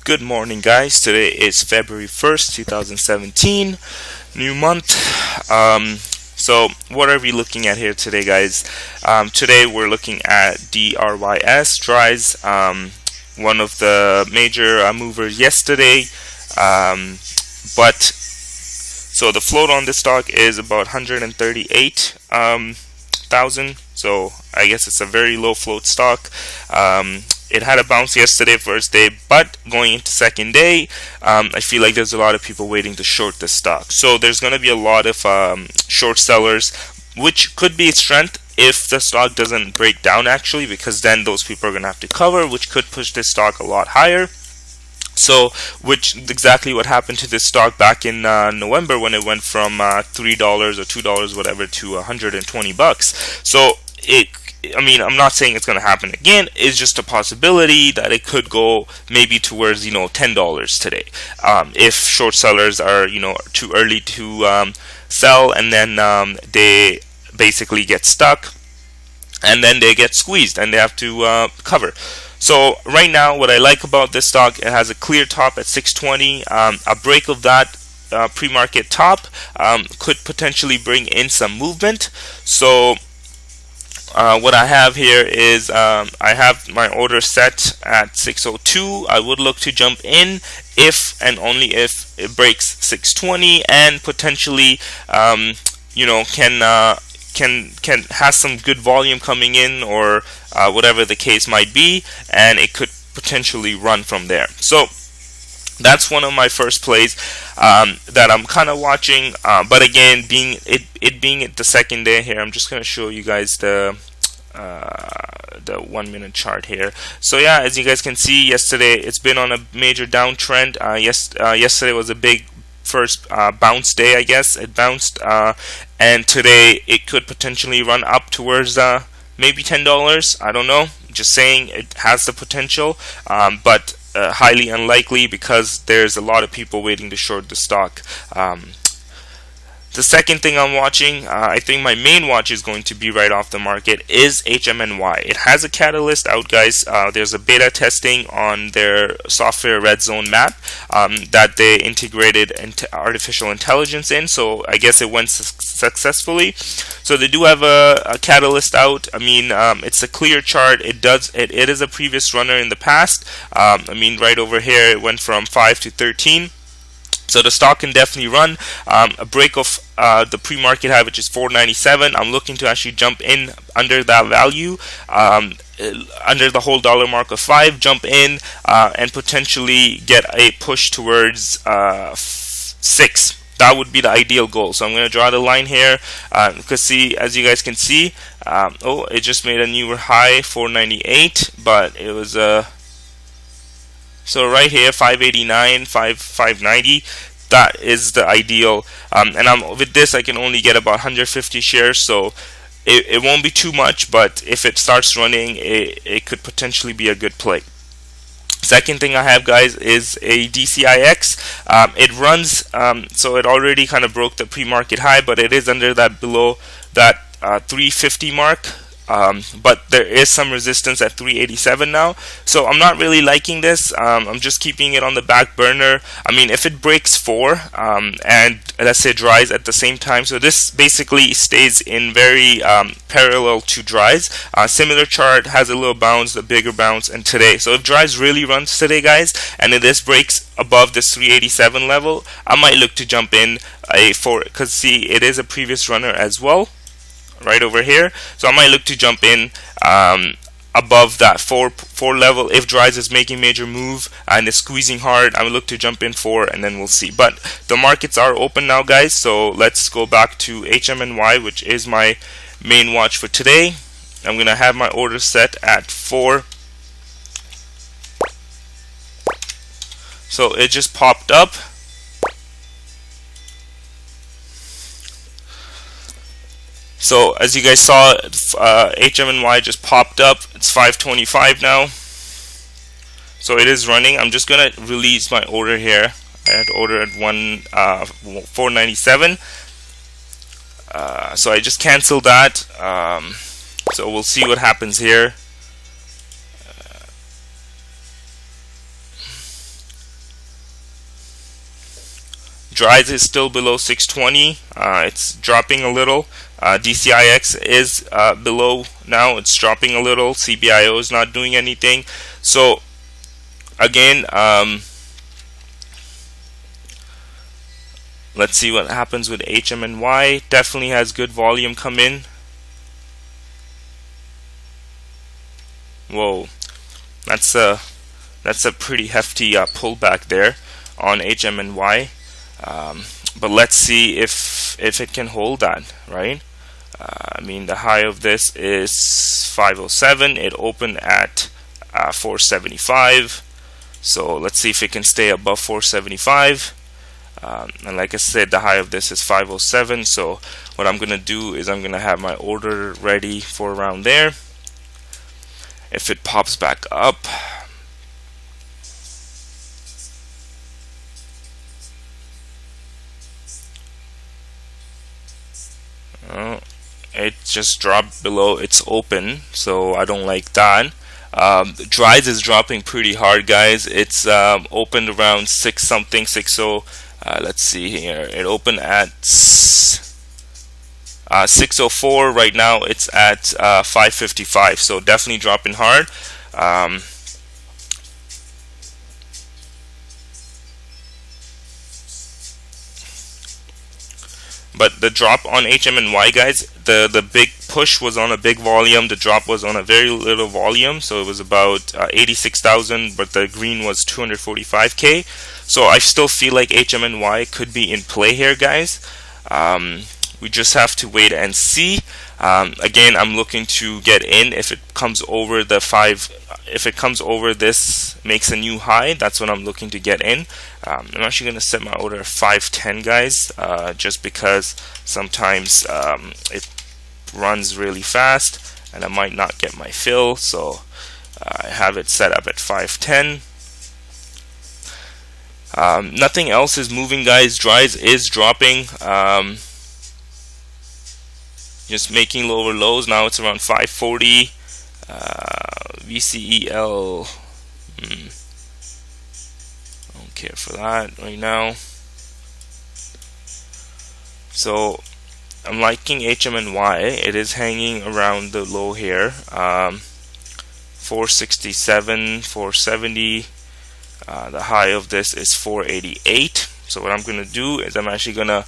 Good morning, guys. Today is February 1st, 2017, new month. So what are we looking at here today, guys? Today we're looking at DRYS, one of the major movers yesterday. But so the float on this stock is about 138,000. So I guess it's a very low float stock. It had a bounce yesterday, first day, but going into second day, I feel like there's a lot of people waiting to short this stock. So there's going to be a lot of short sellers, which could be a strength if the stock doesn't break down actually, because then those people are going to have to cover, which could push this stock a lot higher. So, which exactly what happened to this stock back in November when it went from $3 or $2 whatever to 120 bucks. So I'm not saying it's going to happen again. It's just a possibility that it could go maybe towards $10 today, if short sellers are too early to sell, and then they basically get stuck, and then they get squeezed and they have to cover. So right now, what I like about this stock, it has a clear top at 620. A break of that pre-market top could potentially bring in some movement. So what I have here is I have my order set at 602. I would look to jump in if and only if it breaks 620 and potentially can has some good volume coming in, or whatever the case might be, and it could potentially run from there. So that's one of my first plays that I'm kind of watching. But again, being the second day here, I'm just going to show you guys the 1 minute chart here. So yeah, as you guys can see, yesterday it's been on a major downtrend. Yesterday was a big first bounce day, I guess. It bounced, and today it could potentially run up towards maybe $10. I don't know. Just saying, it has the potential, but highly unlikely because there's a lot of people waiting to short the stock. The second thing I'm watching, I think my main watch is going to be right off the market, is HMNY. It has a catalyst out, guys. There's a beta testing on their software red zone map that they integrated artificial intelligence in. So I guess it went successfully. So they do have a catalyst out. It's a clear chart. It is a previous runner in the past. Right over here it went from 5 to 13. So the stock can definitely run. A break of the pre-market high, which is 497. I'm looking to actually jump in under that value, under the whole dollar mark of 5. Jump in and potentially get a push towards 6. That would be the ideal goal. So I'm going to draw the line here. Because as you guys can see, it just made a new high, 498, but it was so right here, 589, 590, that is the ideal. And with this, I can only get about 150 shares, so it won't be too much, but if it starts running, it could potentially be a good play. Second thing I have, guys, is a DCIX. It runs, so it already kind of broke the pre-market high, but it is under that, below that 350 mark. But there is some resistance at 387 now, so I'm not really liking this. I'm just keeping it on the back burner. If it breaks 4 and let's say DRYS at the same time, so this basically stays in very parallel to DRYS. Similar chart, has a little bounce, a bigger bounce, and today. So if DRYS really runs today, guys, and if this breaks above this 387 level, I might look to jump in because see, it is a previous runner as well, right over here. So I might look to jump in above that 4 level. If DRYS is making major move and is squeezing hard, I will look to jump in 4, and then we'll see. But the markets are open now, guys, so let's go back to HMNY, which is my main watch for today. I'm gonna have my order set at 4. So it just popped up. So as you guys saw, HMNY just popped up. It's 525 now. So it is running. I'm just gonna release my order here. I had ordered at 497. So I just canceled that. So we'll see what happens here. DRYS is still below 620. It's dropping a little. DCIX is below now. It's dropping a little. CBIO is not doing anything. So again, let's see what happens with HMNY. Definitely has good volume come in. Whoa, that's a pretty hefty pullback there on HMNY. But let's see if it can hold that, right? I mean, the high of this is 507. It opened at 475. So let's see if it can stay above 475. And like I said, the high of this is 507. So what I'm gonna do is I'm gonna have my order ready for around there. If it pops back up, it just dropped below its open, so I don't like that. DRYS is dropping pretty hard, guys. It's opened around 6 something, 60. Let's see here. It opened at 604. Right now it's at 555, so definitely dropping hard. But the drop on HMNY, guys, the big push was on a big volume. The drop was on a very little volume, so it was about 86,000, but the green was 245K. So I still feel like HMNY could be in play here, guys. We just have to wait and see. Again, I'm looking to get in if it comes over the 5. If it comes over this, makes a new high, that's when I'm looking to get in. I'm actually going to set my order at 510, guys, just because sometimes it runs really fast and I might not get my fill. So I have it set up at 510. Nothing else is moving, guys. DRYS is dropping. Just making lower lows. Now it's around 540. VCEL, I don't care for that right now. So I'm liking HMNY. It is hanging around the low here, 467, 470. The high of this is 488. So what I'm gonna do is I'm actually gonna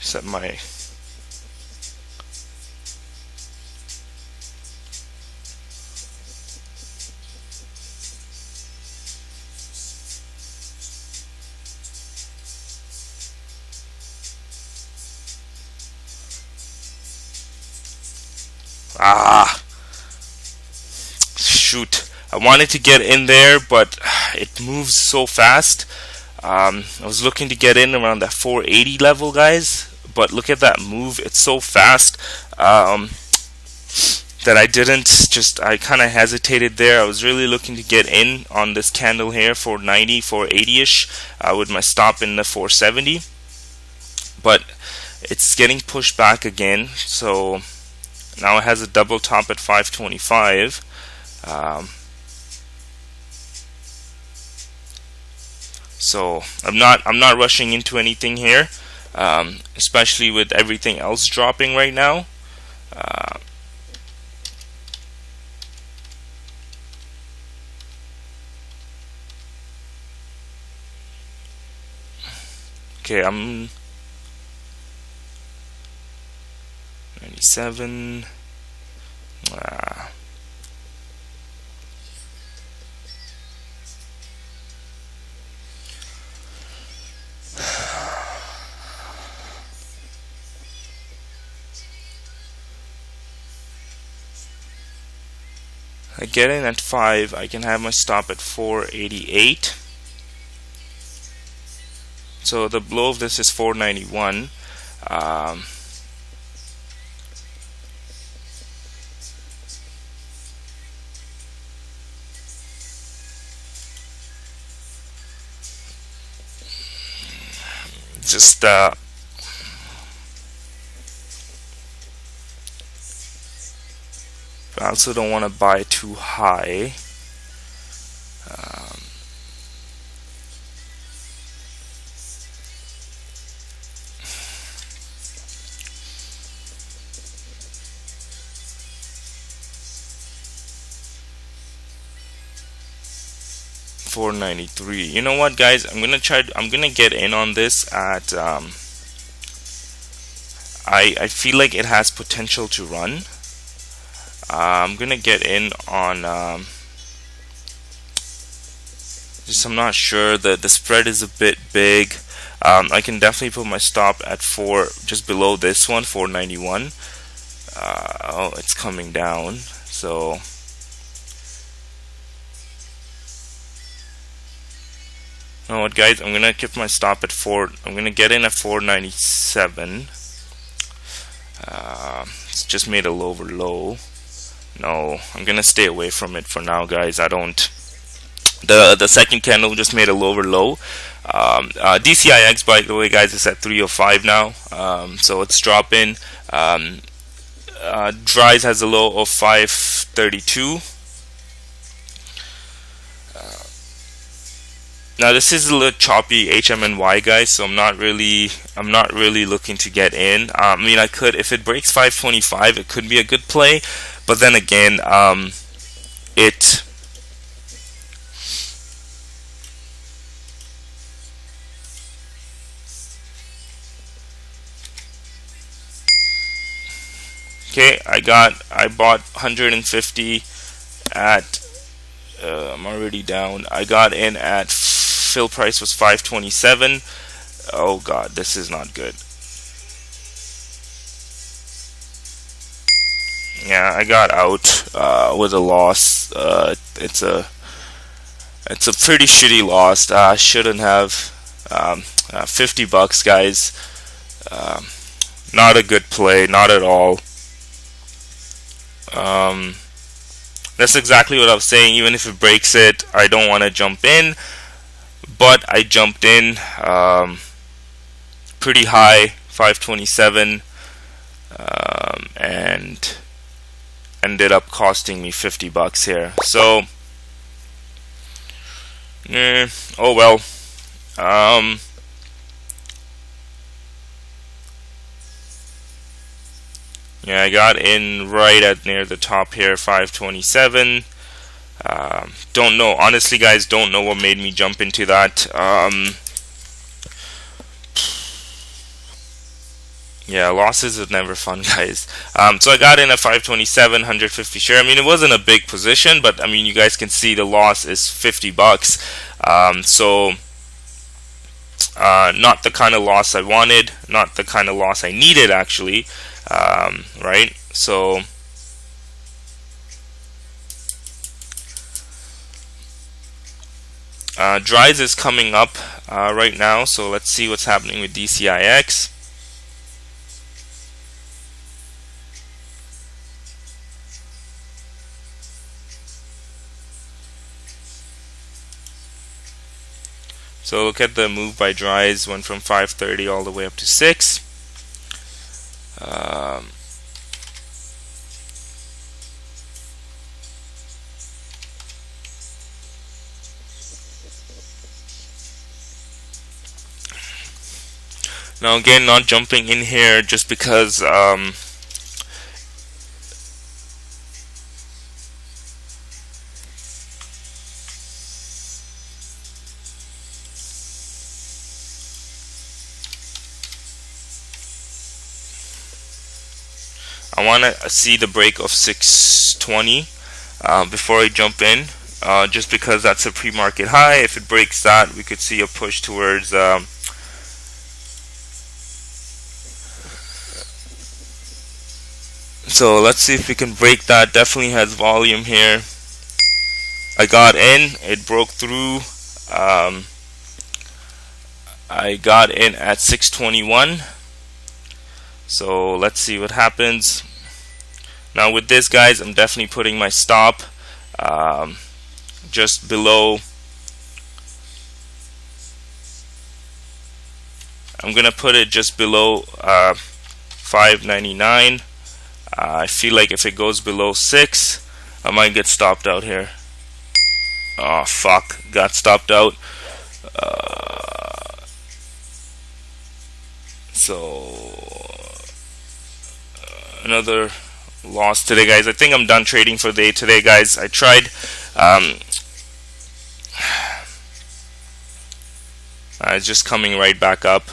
set my shoot, I wanted to get in there, but it moves so fast. I was looking to get in around that 480 level, guys, but look at that move. It's so fast that I kind of hesitated there. I was really looking to get in on this candle here, 490, 480-ish, with my stop in the 470, but it's getting pushed back again. So now it has a double top at 525. So I'm not rushing into anything here, especially with everything else dropping right now. Okay, I'm 97. I get in at 5. I can have my stop at 488. So the low of this is 491. um, just I also don't want to buy too high. um, $493. You know what, guys? I'm gonna get in on this at I feel like it has potential to run. I'm gonna get in on just I'm not sure. The spread is a bit big. I can definitely put my stop at 4, just below this one, 491. Oh, it's coming down. So you know what, guys? I'm gonna keep my stop at 4. I'm gonna get in at 497. It's just made a lower low. No, I'm gonna stay away from it for now, guys. I don't. The second candle just made a lower low. DCIX, by the way, guys, is at 305 now. So it's dropping. DRYS has a low of 532. Now this is a little choppy HMNY, guys, so I'm not really looking to get in. I mean, I could, if it breaks 525, it could be a good play, but then again, it okay. I bought 150 at. I'm already down. I got in at fill price was 527. Oh god, this is not good. Yeah, I got out with a loss. It's a pretty shitty loss. I shouldn't have. 50 bucks, guys. Not a good play, not at all. That's exactly what I was saying. Even if it breaks it, I don't want to jump in. But I jumped in pretty high, 527, and ended up costing me 50 bucks here. So, oh well. Yeah, I got in right at near the top here, 527. Don't know, honestly, guys, don't know what made me jump into that. Yeah, losses are never fun, guys. So I got in at 527, 150 share. I mean, it wasn't a big position, but I mean, you guys can see the loss is 50 bucks. So not the kind of loss I wanted, not the kind of loss I needed, actually. Right? So DRYS is coming up right now, so let's see what's happening with DCIX. So look at the move by DRYS, went from 530 all the way up to 6. Now again, not jumping in here just because I want to see the break of 620 before I jump in, just because that's a pre-market high. If it breaks that, we could see a push towards so let's see if we can break that. Definitely has volume here. I got in, it broke through. I got in at 621. So let's see what happens. Now with this, guys, I'm definitely putting my stop just below. I'm gonna put it just below 599. I feel like if it goes below 6, I might get stopped out here. Oh fuck, got stopped out. Another loss today, guys. I think I'm done trading for the day today, guys. I tried. It's just coming right back up.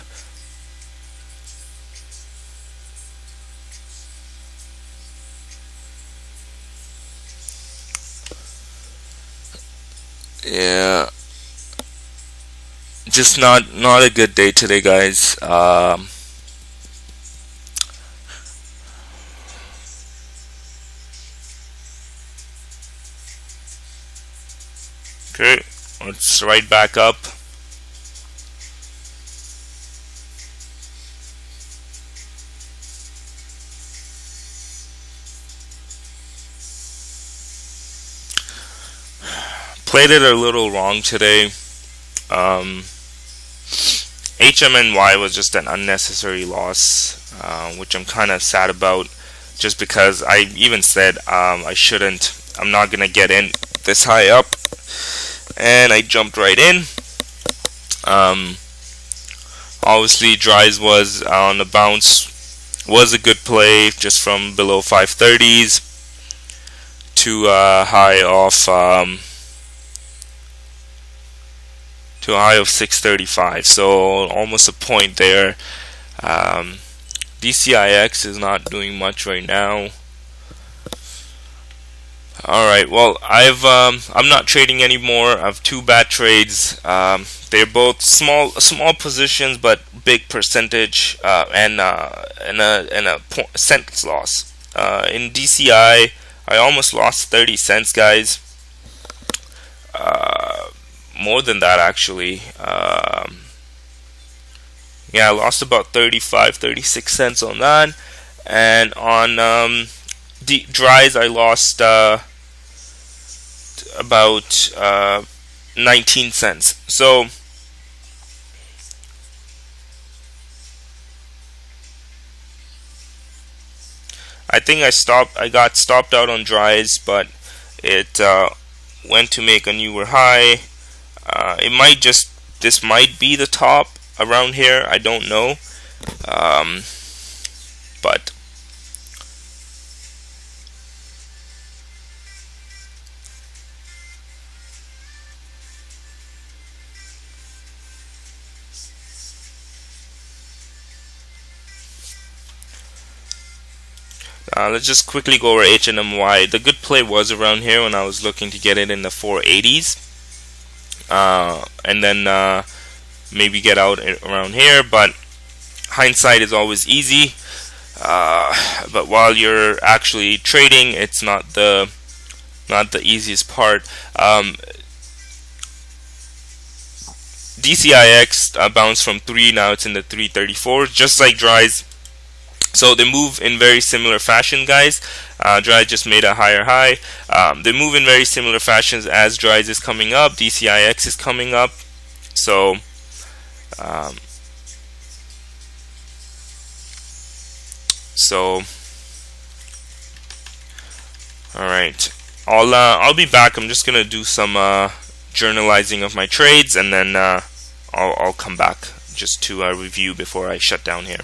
Yeah, just not a good day today, guys. Okay, it's right back up. Played it a little wrong today. HMNY was just an unnecessary loss, which I'm kind of sad about, just because I even said I shouldn't. I'm not gonna get in this high up, and I jumped right in. Obviously, DRYS was on the bounce. Was a good play, just from below 530s to a high of 635, so almost a point there. DCIX is not doing much right now. Alright, well, I'm not trading anymore. I have two bad trades. They're both small positions, but big percentage, and a cents loss. In DCI, I almost lost 30 cents, guys. More than that, actually. Yeah, I lost about 36 cents on that. And on DRYS, I lost about 19 cents. So I think I got stopped out on DRYS, but it went to make a newer high. This might be the top around here. I don't know, but let's just quickly go over HMNY. The good play was around here when I was looking to get it in the 480s. And then maybe get out around here, but hindsight is always easy. But while you're actually trading, it's not the easiest part. DCIX bounced from 3, now it's in the 334, just like DRYS. So they move in very similar fashion, guys. DRYS just made a higher high. They move in very similar fashions as DRYS is coming up. DCIX is coming up. So all right. I'll be back. I'm just gonna do some journalizing of my trades, and then I'll come back just to review before I shut down here.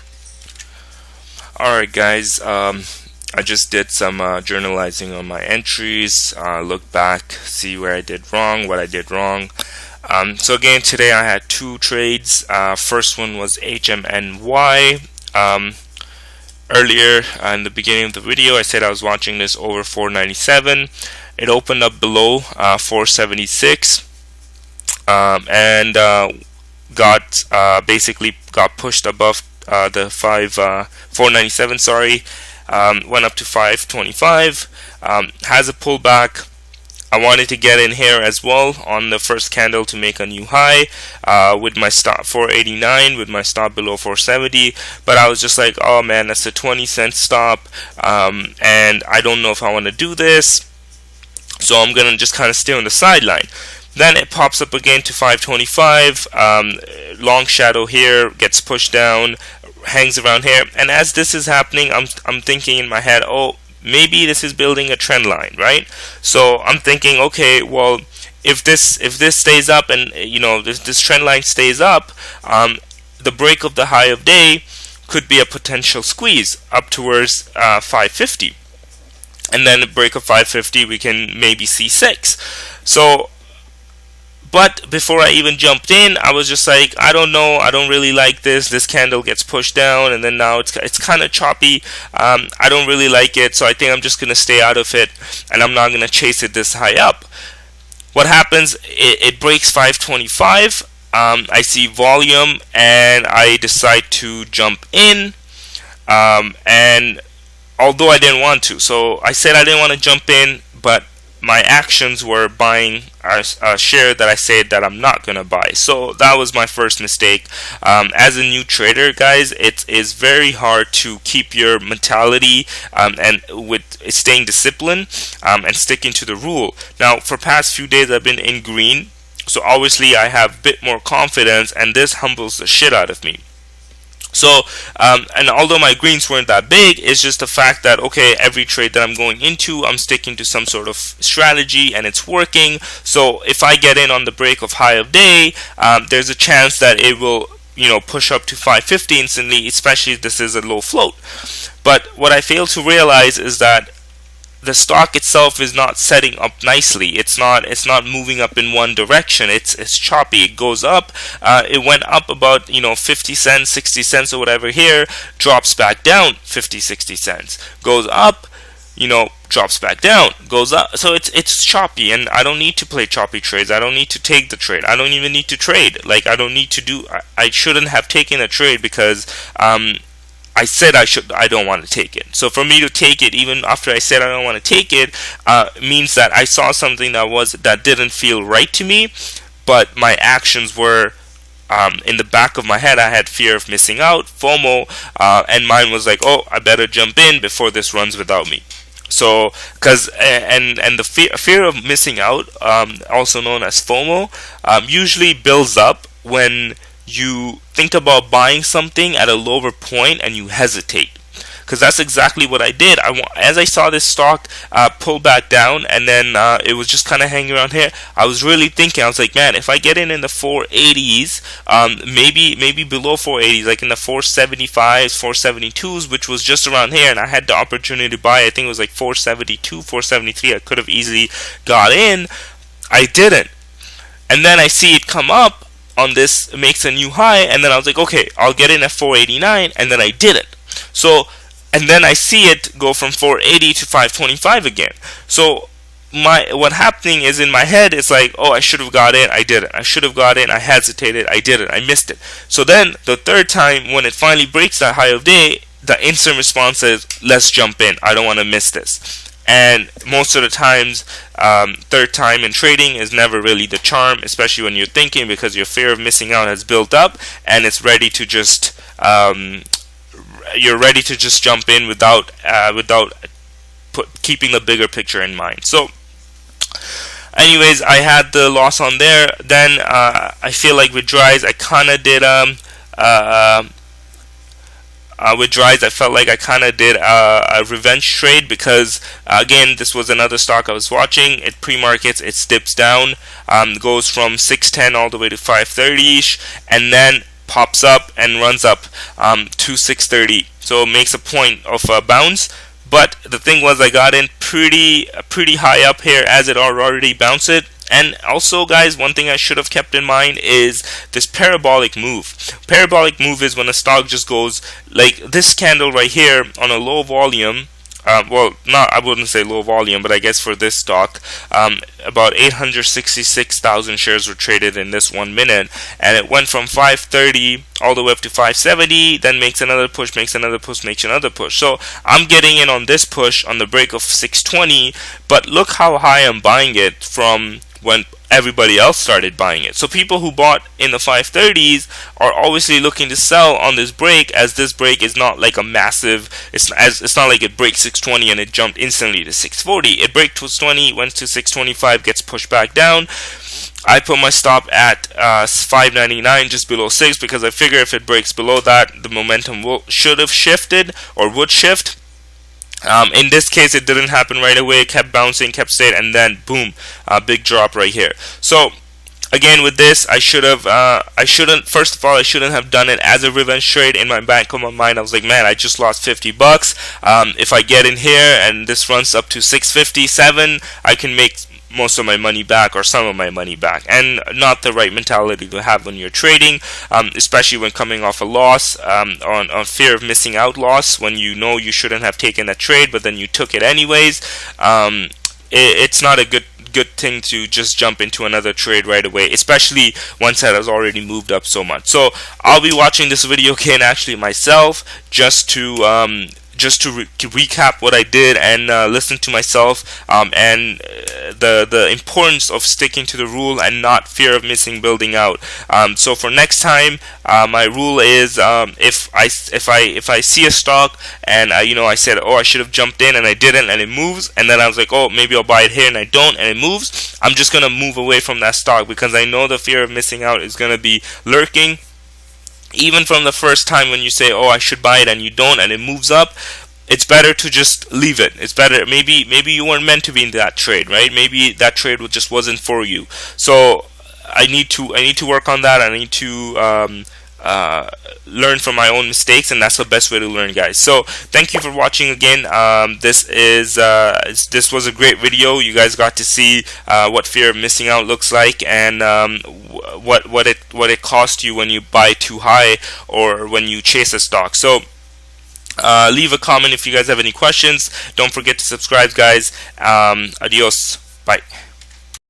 Alright, guys, I just did some journalizing on my entries, look back, see where I did wrong, what I did wrong. So again, today I had two trades. First one was HMNY. Earlier in the beginning of the video, I said I was watching this over 497. It opened up below 476, and basically got pushed above the 497, sorry. Went up to 525, has a pullback, I wanted to get in here as well on the first candle to make a new high with my stop 489, with my stop below 470, but I was just like, oh man, that's a 20-cent stop, and I don't know if I want to do this, so I'm gonna just kind of stay on the sideline. Then it pops up again to 525, long shadow here, gets pushed down, hangs around here, and as this is happening, I'm thinking in my head, oh, maybe this is building a trend line, right? So I'm thinking, okay, well, if this stays up, and this trend line stays up, the break of the high of day could be a potential squeeze up towards 550, and then the break of 550 we can maybe see 6. So but before I even jumped in, I was just like, I don't know, I don't really like this. This candle gets pushed down, and then now it's kind of choppy. I don't really like it, so I think I'm just gonna stay out of it, and I'm not gonna chase it this high up. What happens? It breaks 525. I see volume, and I decide to jump in. And although I didn't want to, so I said I didn't want to jump in, but my actions were buying a share that I said that I'm not gonna buy. So that was my first mistake. As a new trader, guys, it is very hard to keep your mentality and with staying disciplined and sticking to the rule. Now, for past few days, I've been in green, so obviously I have a bit more confidence, and this humbles the shit out of me. So, and although my greens weren't that big, it's just the fact that, okay, every trade that I'm going into, I'm sticking to some sort of strategy, and it's working. So if I get in on the break of high of day, there's a chance that it will, push up to 550 instantly, especially if this is a low float. But what I fail to realize is that the stock itself is not setting up nicely. It's not moving up in one direction. It's choppy. It goes up. It went up about 50 cents, 60 cents or whatever here, drops back down 50, 60 cents. Goes up, drops back down, goes up. So it's choppy, and I don't need to play choppy trades. I don't need to take the trade. I don't even need to trade. Like, I don't need to do. I shouldn't have taken a trade because I said I don't want to take it. So for me to take it, even after I said I don't want to take it, means that I saw something that didn't feel right to me, but my actions were in the back of my head. I had fear of missing out, FOMO, and mine was like, oh, I better jump in before this runs without me. So, and the fear of missing out, also known as FOMO, usually builds up when you think about buying something at a lower point and you hesitate, because that's exactly what I did. As I saw this stock pull back down, and then it was just kind of hanging around here, I was really thinking, I was like, man, if I get in the 480s, maybe below 480s, like in the 475s, 472s, which was just around here, and I had the opportunity to buy, I think it was like 472, 473, I could have easily got in. I didn't. And then I see it come up on this, makes a new high, and then I was like, okay, I'll get in at 489, and then I didn't. So, and then I see it go from 480 to 525 again. So what happening is, in my head, it's like, oh, I should have got in, I didn't. I should have got in, I hesitated, I didn't, I missed it. So then the third time, when it finally breaks that high of day, the instant response is, let's jump in, I don't want to miss this. And most of the times, third time in trading is never really the charm, especially when you're thinking, because your fear of missing out has built up, and it's ready to just you're ready to just jump in without keeping the bigger picture in mind. So anyways, I had the loss on there. Then I feel like with DRYS, I kind of did with DRYS, I felt like I kind of did a revenge trade, because again, this was another stock I was watching. It pre-markets, it dips down, goes from 610 all the way to 530ish, and then pops up and runs up to 630. So it makes a point of a bounce. But the thing was, I got in pretty high up here as it already bounced it. And also, guys, one thing I should have kept in mind is this parabolic move. Parabolic move is when a stock just goes like this candle right here on a low volume, well, not, I wouldn't say low volume, but I guess for this stock, about 866,000 shares were traded in this 1 minute, and it went from 530 all the way up to 570, then makes another push, makes another push, makes another push. So I'm getting in on this push on the break of 620, but look how high I'm buying it from when everybody else started buying it. So people who bought in the 530s are obviously looking to sell on this break, as this break is not like a massive, it's not like it breaks 620 and it jumped instantly to 640. It breaks 620, went to 625, gets pushed back down. I put my stop at 599, just below 6, because I figure if it breaks below that, the momentum should have shifted or would shift. In this case, it didn't happen right away. It kept bouncing, kept staying, and then boom, a big drop right here. So again, with this, first of all, I shouldn't have done it as a revenge trade. In my back of my mind, I was like, man, I just lost 50 bucks. If I get in here and this runs up to 657, I can make most of my money back or some of my money back, and not the right mentality to have when you're trading, especially when coming off a loss, on fear of missing out loss, when you know you shouldn't have taken a trade but then you took it anyways. It's not a good thing to just jump into another trade right away, especially once it has already moved up so much. So I'll be watching this video again actually myself, just to recap what I did and listen to myself, and the importance of sticking to the rule and not fear of missing building out. So for next time, my rule is, if I see a stock and I said, oh, I should have jumped in and I didn't, and it moves, and then I was like, oh, maybe I'll buy it here and I don't, and it moves, I'm just gonna move away from that stock, because I know the fear of missing out is gonna be lurking. Even from the first time when you say, oh, I should buy it, and you don't, and it moves up, it's better to just leave it. It's better. Maybe you weren't meant to be in that trade, right? Maybe that trade just wasn't for you. So I need to work on that. I need to learn from my own mistakes, and that's the best way to learn, guys. So thank you for watching again. This was a great video. You guys got to see what fear of missing out looks like, and what it costs you when you buy too high or when you chase a stock. So leave a comment if you guys have any questions. Don't forget to subscribe, guys. Adios. Bye.